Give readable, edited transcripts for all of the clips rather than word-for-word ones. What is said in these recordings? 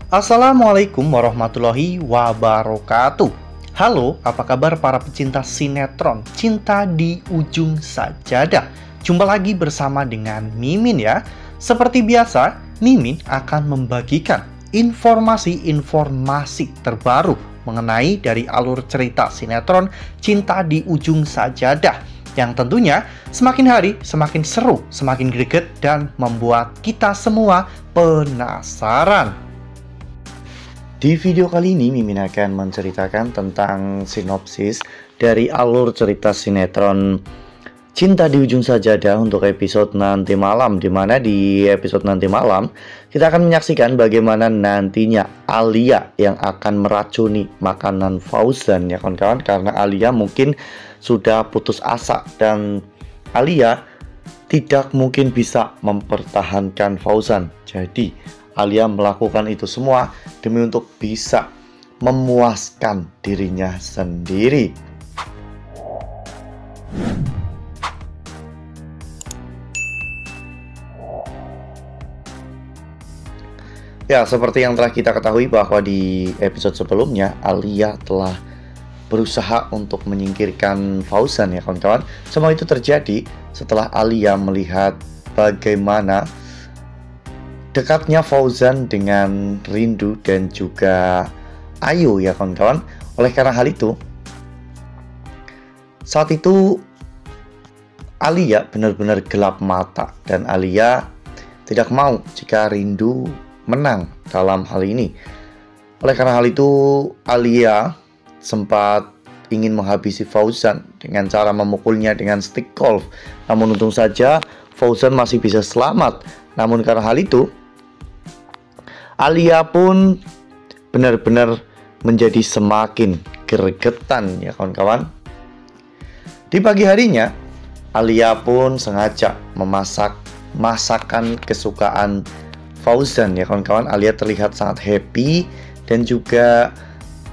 Assalamualaikum warahmatullahi wabarakatuh. Halo, apa kabar para pecinta sinetron Cinta di Ujung Sajadah? Jumpa lagi bersama dengan Mimin ya. Seperti biasa, Mimin akan membagikan informasi-informasi terbaru mengenai dari alur cerita sinetron Cinta di Ujung Sajadah, yang tentunya semakin hari semakin seru, semakin greget, dan membuat kita semua penasaran. Di video kali ini, Mimin akan menceritakan tentang sinopsis dari alur cerita sinetron Cinta di Ujung Sajadah untuk episode nanti malam, dimana di episode nanti malam kita akan menyaksikan bagaimana nantinya Alia yang akan meracuni makanan Fauzan ya kawan-kawan, karena Alia mungkin sudah putus asa dan Alia tidak mungkin bisa mempertahankan Fauzan. Jadi Alia melakukan itu semua demi untuk bisa memuaskan dirinya sendiri. Ya, seperti yang telah kita ketahui bahwa di episode sebelumnya Alia telah berusaha untuk menyingkirkan Fauzan ya kawan-kawan. Semua itu terjadi setelah Alia melihat bagaimana dekatnya Fauzan dengan Rindu dan juga Ayu ya kawan-kawan. Oleh karena hal itu, saat itu Alia benar-benar gelap mata dan Alia tidak mau jika Rindu menang dalam hal ini. Oleh karena hal itu, Alia sempat ingin menghabisi Fauzan dengan cara memukulnya dengan stick golf. Namun untung saja Fauzan masih bisa selamat. Namun karena hal itu, Alia pun benar-benar menjadi semakin gregetan ya kawan-kawan. Di pagi harinya, Alia pun sengaja memasak masakan kesukaan Fauzan ya kawan-kawan. Alia terlihat sangat happy dan juga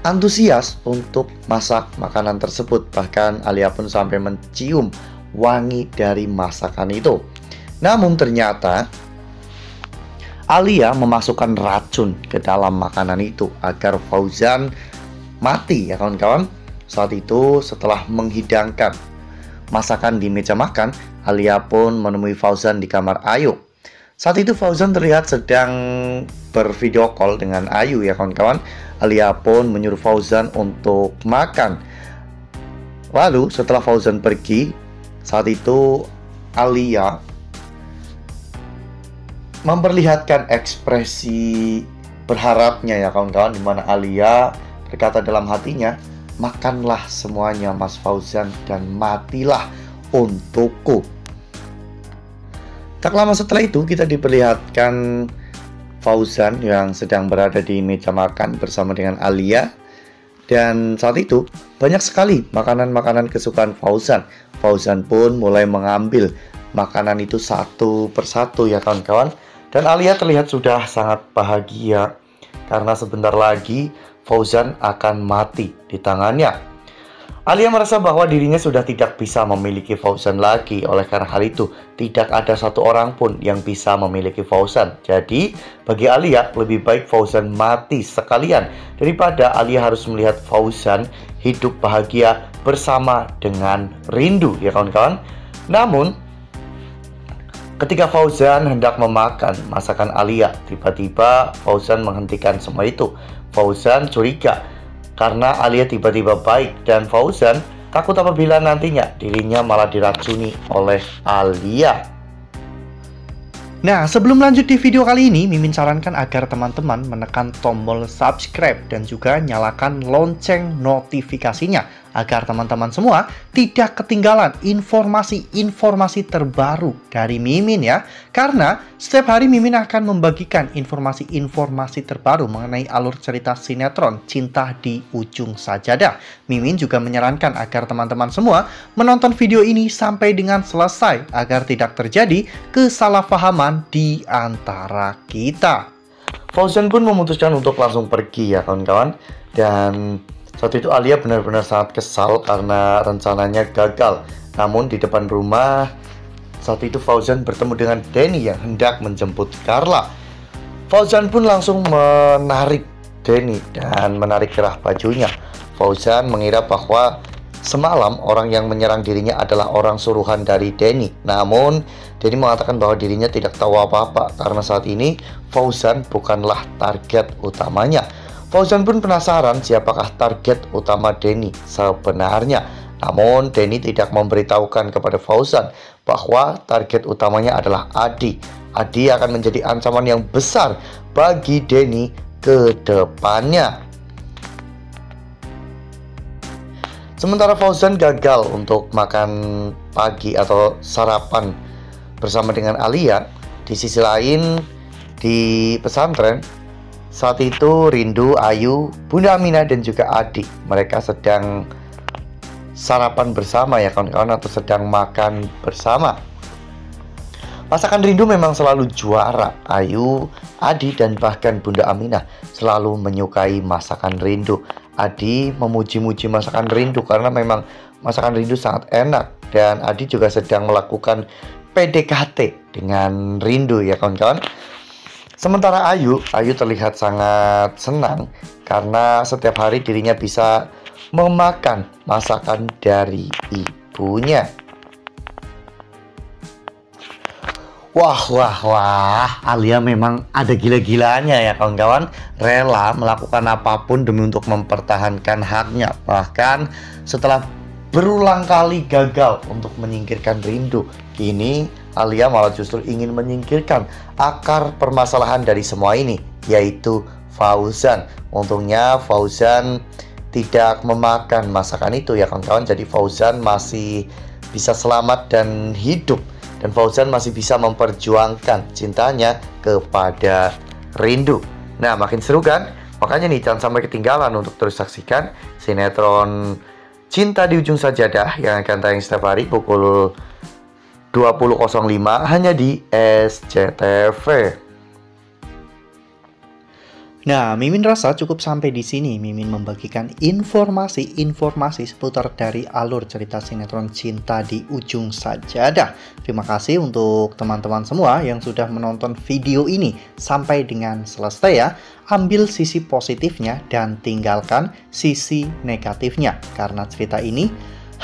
antusias untuk masak makanan tersebut. Bahkan Alia pun sampai mencium wangi dari masakan itu. Namun ternyata Alia memasukkan racun ke dalam makanan itu agar Fauzan mati ya kawan-kawan. Saat itu setelah menghidangkan masakan di meja makan, Alia pun menemui Fauzan di kamar Ayu. Saat itu Fauzan terlihat sedang bervideo call dengan Ayu ya kawan-kawan. Alia pun menyuruh Fauzan untuk makan. Lalu setelah Fauzan pergi, saat itu Alia memperlihatkan ekspresi berharapnya ya kawan-kawan, dimana Alia berkata dalam hatinya, makanlah semuanya Mas Fauzan dan matilah untukku. Tak lama setelah itu kita diperlihatkan Fauzan yang sedang berada di meja makan bersama dengan Alia. Dan saat itu banyak sekali makanan-makanan kesukaan Fauzan. Fauzan pun mulai mengambil makanan itu satu persatu ya kawan-kawan. Dan Alia terlihat sudah sangat bahagia karena sebentar lagi Fauzan akan mati di tangannya. Alia merasa bahwa dirinya sudah tidak bisa memiliki Fauzan lagi. Oleh karena hal itu, tidak ada satu orang pun yang bisa memiliki Fauzan. Jadi, bagi Alia, lebih baik Fauzan mati sekalian daripada Alia harus melihat Fauzan hidup bahagia bersama dengan Rindu, ya kawan-kawan. Namun, ketika Fauzan hendak memakan masakan Alia, tiba-tiba Fauzan menghentikan semua itu. Fauzan curiga karena Alia tiba-tiba baik dan Fauzan takut apabila nantinya dirinya malah diracuni oleh Alia. Nah, sebelum lanjut di video kali ini, Mimin sarankan agar teman-teman menekan tombol subscribe dan juga nyalakan lonceng notifikasinya agar teman-teman semua tidak ketinggalan informasi-informasi terbaru dari Mimin ya. Karena setiap hari Mimin akan membagikan informasi-informasi terbaru mengenai alur cerita sinetron Cinta di Ujung Sajadah. Mimin juga menyarankan agar teman-teman semua menonton video ini sampai dengan selesai agar tidak terjadi kesalahpahaman di antara kita. Fauzan pun memutuskan untuk langsung pergi ya kawan-kawan. Dan saat itu Alia benar-benar sangat kesal karena rencananya gagal. Namun di depan rumah saat itu Fauzan bertemu dengan Denny yang hendak menjemput Carla. Fauzan pun langsung menarik Denny dan menarik kerah bajunya. Fauzan mengira bahwa semalam orang yang menyerang dirinya adalah orang suruhan dari Denny. Namun Denny mengatakan bahwa dirinya tidak tahu apa-apa karena saat ini Fauzan bukanlah target utamanya. Fauzan pun penasaran siapakah target utama Denny sebenarnya. Namun Denny tidak memberitahukan kepada Fauzan bahwa target utamanya adalah Adi. Adi akan menjadi ancaman yang besar bagi Denny ke depannya. Sementara Fauzan gagal untuk makan pagi atau sarapan bersama dengan Alia, di sisi lain di pesantren saat itu Rindu, Ayu, Bunda Aminah dan juga Adi mereka sedang sarapan bersama ya kawan-kawan, atau sedang makan bersama. Masakan Rindu memang selalu juara. Ayu, Adi dan bahkan Bunda Aminah selalu menyukai masakan Rindu. Adi memuji-muji masakan Rindu karena memang masakan Rindu sangat enak. Dan Adi juga sedang melakukan PDKT dengan Rindu ya kawan-kawan. Sementara Ayu terlihat sangat senang karena setiap hari dirinya bisa memakan masakan dari ibunya. Wah, Alia memang ada gila-gilanya ya kawan-kawan. Rela melakukan apapun demi untuk mempertahankan haknya. Bahkan setelah berulang kali gagal untuk menyingkirkan Rindu, kini Alia malah justru ingin menyingkirkan akar permasalahan dari semua ini, yaitu Fauzan. Untungnya Fauzan tidak memakan masakan itu ya kawan-kawan. Jadi Fauzan masih bisa selamat dan hidup. Dan Fauzan masih bisa memperjuangkan cintanya kepada Rindu. Nah, makin seru kan? Makanya nih, jangan sampai ketinggalan untuk terus saksikan sinetron Cinta di Ujung Sajadah yang akan tayang setiap hari pukul 20.05 hanya di SCTV. Nah, Mimin rasa cukup sampai di sini. Mimin membagikan informasi seputar dari alur cerita sinetron Cinta di Ujung Sajadah. Terima kasih untuk teman-teman semua yang sudah menonton video ini sampai dengan selesai ya. Ambil sisi positifnya dan tinggalkan sisi negatifnya, karena cerita ini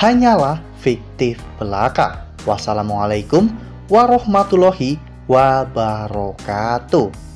hanyalah fiktif belaka. Wassalamualaikum warahmatullahi wabarakatuh.